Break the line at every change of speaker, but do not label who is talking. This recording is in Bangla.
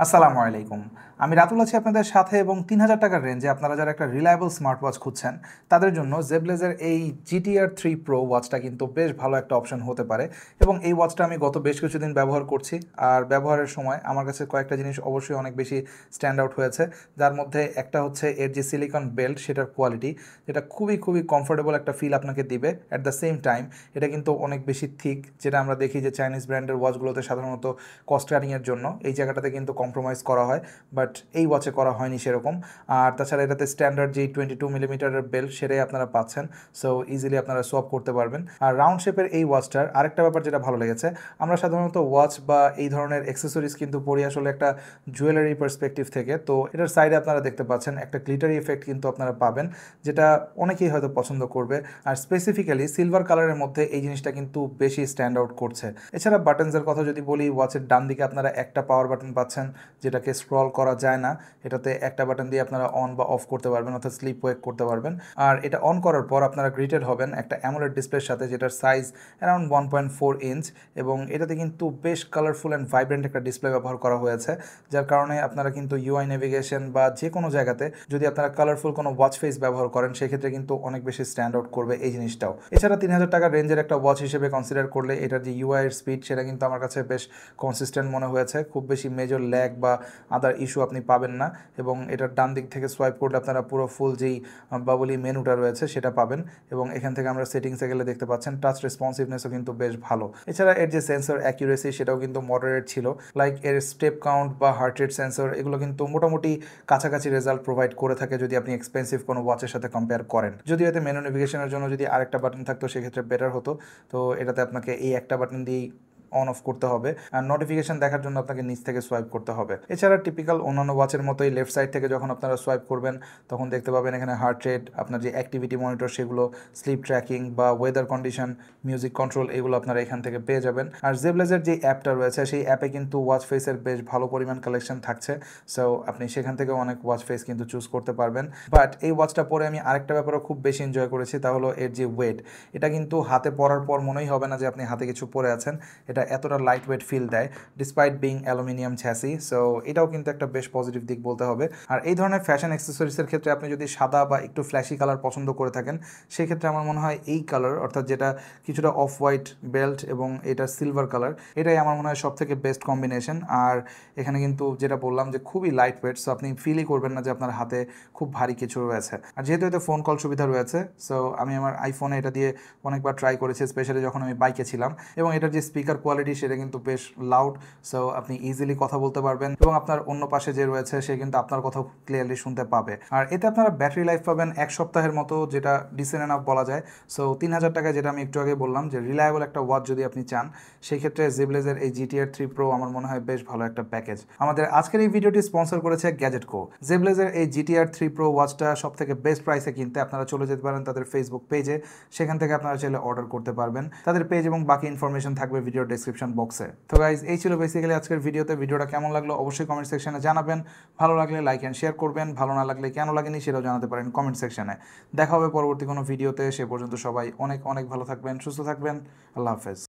আসসালামু আলাইকুম। আমি রাতুল আছি আপনাদের সাথে এবং ৩,০০০ টাকার রেঞ্জে আপনারা যারা একটা রিলায়েবল স্মার্ট ওয়াচ খুঁজছেন, তাদের জন্য জেবলেজের এই GTR 3 Pro ওয়াচটা কিন্তু বেশ ভালো একটা অপশন হতে পারে এবং এই ওয়াচটা আমি গত বেশ কিছুদিন ব্যবহার করছি। আর ব্যবহারের সময় আমার কাছে কয়েকটা জিনিস অবশ্যই অনেক বেশি স্ট্যান্ড আউট হয়েছে। যার মধ্যে একটা হচ্ছে এর যে সিলিকন বেল্ট সেটার কোয়ালিটি, যেটা খুবই কমফোর্টেবল একটা ফিল আপনাকে দিবে। অ্যাট দ্য সেম টাইম এটা কিন্তু অনেক বেশি থিক, যেটা আমরা দেখি যে চাইনিজ ব্র্যান্ডের ওয়াচগুলোতে সাধারণত কস্ট কাটিংয়ের জন্য এই জায়গাটাতে কিন্তু কম্প্রোমাইজ করা হয়, বাট এই ওয়াচে করা হয়নি সেরকম। আর তাছাড়া এটাতে স্ট্যান্ডার্ড যেই 22 মিলিমিটারের বেল্ট সেটাই আপনারা পাচ্ছেন, সো ইজিলি আপনারা সোয়াপ করতে পারবেন। আর রাউন্ড শেপের এই ওয়াচটার আরেকটা ব্যাপার যেটা ভালো লেগেছে, আমরা সাধারণত ওয়াচ বা এই ধরনের অ্যাক্সেসরিজ কিন্তু পরি আসলে একটা জুয়েলারি পার্সপেক্টিভ থেকে। তো এটার সাইডে আপনারা দেখতে পাচ্ছেন একটা গ্লিটারি এফেক্ট কিন্তু আপনারা পাবেন, যেটা অনেকেই হয়তো পছন্দ করবে। আর স্পেসিফিক্যালি সিলভার কালারের মধ্যে এই জিনিসটা কিন্তু বেশি স্ট্যান্ড আউট করছে। এছাড়া বাটনসের কথা যদি বলি, ওয়াচের ডান দিকে আপনারা একটা পাওয়ার বাটন পাচ্ছেন, যেটাকে স্ক্রল করা যায় না। এটাতে একটা বাটন দিয়ে আপনারা অন বা অফ করতে পারবেন, অর্থাৎ স্লিপ ওয়েক করতে পারবেন। আর এটা অন করার পর আপনারা গ্রিটেড হবেন একটা অ্যামোলেড ডিসপ্লের সাথে, যেটার সাইজ অ্যারাউন্ড 1.4 ইঞ্চ, এবং এটাতে কিন্তু বেশ কালারফুল অ্যান্ড ভাইব্রেন্ট একটা ডিসপ্লে ব্যবহার করা হয়েছে, যার কারণে আপনারা কিন্তু ইউআই নেভিগেশন বা যে কোনো জায়গাতে যদি আপনারা কালারফুল কোনো ওয়াচ ফেস ব্যবহার করেন, সেক্ষেত্রে কিন্তু অনেক বেশি স্ট্যান্ড আউট করবে এই জিনিসটাও। এছাড়া ৩,০০০ টাকার রেঞ্জের একটা ওয়াচ হিসেবে কনসিডার করলে এটার যে ইউআই এর স্পিড সেটা কিন্তু আমার কাছে বেশ কনসিস্টেন্ট মনে হয়েছে। খুব বেশি মেজর ল্যাগ বা আদার ইস্যু আপনি পাবেন না, এবং এটার ডান দিক থেকে সোয়াইপ করলে আপনারা পুরো ফুল যেই বাবলি মেনুটা রয়েছে সেটা পাবেন। এবং এখান থেকে আমরা সেটিংসে গেলে দেখতে পাচ্ছেন টাচ রেসপন্সিভনেসও কিন্তু বেশ ভালো। এছাড়া এর যে সেন্সর অ্যাকিউরেসি সেটাও কিন্তু মডারেট ছিল, লাইক এর স্টেপ কাউন্ট বা হার্ট রেট সেন্সর এগুলো কিন্তু মোটামুটি কাছাকাছি রেজাল্ট প্রোভাইড করে থাকে যদি আপনি এক্সপেন্সিভ কোনো ওয়াচের সাথে কম্পেয়ার করেন। যদিও এতে মেনু নেভিগেশনের জন্য যদি আরেকটা বাটন থাকতো সেক্ষেত্রে বেটার হতো, তো এটাতে আপনাকে এই একটা বাটন দিয়েই অন অফ করতে হবে, আর নোটিফিকেশন দেখার জন্য আপনাকে নিচ থেকে সোয়াইপ করতে হবে। এছাড়া টিপিক্যাল অন্যান্য ওয়াচের মতোই লেফট সাইড থেকে যখন আপনারা সোয়াইপ করবেন তখন দেখতে পাবেন এখানে হার্ট রেট, আপনার যে অ্যাক্টিভিটি মনিটর সেগুলো, স্লিপ ট্র্যাকিং বা ওয়েদার কন্ডিশন, মিউজিক কন্ট্রোল, এগুলো আপনারা এখান থেকে পেয়ে যাবেন। আর জেবলেজের যে অ্যাপটা রয়েছে সেই অ্যাপে কিন্তু ওয়াচ ফেসের বেশ ভালো পরিমাণ কালেকশন থাকছে, সো আপনি সেখান থেকেও অনেক ওয়াচ ফেস কিন্তু চুজ করতে পারবেন। বাট এই ওয়াচটা পরে আমি আরেকটা ব্যাপারও খুব বেশি এনজয় করেছি, তা হলো এর যে ওয়েট। এটা কিন্তু হাতে পরার পর মনেই হবে না যে আপনি হাতে কিছু পরে আছেন, এটা এতটা লাইট ওয়েট ফিল দেয় ডিসপাইট বিং অ্যালুমিনিয়াম ছ্যাসি, সো এটাও কিন্তু একটা বেশ পজিটিভ দিক বলতে হবে। আর এই ধরনের ফ্যাশন অ্যাক্সেসরিজের ক্ষেত্রে আপনি যদি সাদা বা একটু ফ্ল্যাশি কালার পছন্দ করে থাকেন, সেক্ষেত্রে আমার মনে হয় এই কালার, অর্থাৎ যেটা কিছুটা অফ হোয়াইট বেল্ট এবং এটা সিলভার কালার, এটাই আমার মনে হয় সব থেকে বেস্ট কম্বিনেশন। আর এখানে কিন্তু যেটা বললাম যে খুবই লাইট ওয়েট, সো আপনি ফিলই করবেন না যে আপনার হাতে খুব ভারী কিছু রয়েছে। আর যেহেতু এতে ফোন কল সুবিধা রয়েছে, সো আমি আমার আইফোনে এটা দিয়ে অনেকবার ট্রাই করেছি, স্পেশালি যখন আমি বাইকে ছিলাম, এবং এটার যে স্পিকার কোয়ালিটি সেটা কিন্তু বেশ লাউড, সো আপনি ইজিলি কথা বলতে পারবেন এবং আপনার অন্য পাশে যে রয়েছে সে কিন্তু আপনার কথা ক্লিয়ারলি শুনতে পাবে। আর এতে আপনারা ব্যাটারি লাইফ পাবেন 1 সপ্তাহের মতো, যেটা ডিসেন্ট এনাফ বলা যায়। সো ৩,০০০ টাকায়, যেটা আমি একটু আগে বললাম যে রিলায়েবল একটা ওয়াচ যদি আপনি চান, সেই ক্ষেত্রে জেবলেজের এই GTR 3 Pro আমার মনে হয় বেশ ভালো একটা প্যাকেজ। আমাদের আজকের এই ভিডিওটি স্পন্সর করেছে গ্যাজেট কো। জেবলেজের এই GTR 3 Pro ওয়াচটা সব থেকে বেস্ট প্রাইসে কিনতে আপনারা চলে যেতে পারেন তাদের ফেসবুক পেজে, সেখান থেকে আপনারা চাইলে অর্ডার করতে পারবেন। তাদের পেজ এবং বাকি ইনফরমেশন থাকবে ভিডিও ডেসক্রিপশন বক্সে। তো গাইজ, এই ছিল বেসিক্যালি আজকের ভিডিওতে। ভিডিওটা কেমন লাগলো অবশ্যই কমেন্ট সেকশনে জানাবেন। ভালো লাগলে লাইক অ্যান্ড শেয়ার করবেন, ভালো না লাগলে কেন লাগেনি সেটাও জানাতে পারেন কমেন্ট সেকশনে। দেখা হবে পরবর্তী কোনো ভিডিওতে, সে পর্যন্ত সবাই অনেক ভালো থাকবেন, সুস্থ থাকবেন। আল্লাহ হাফেজ।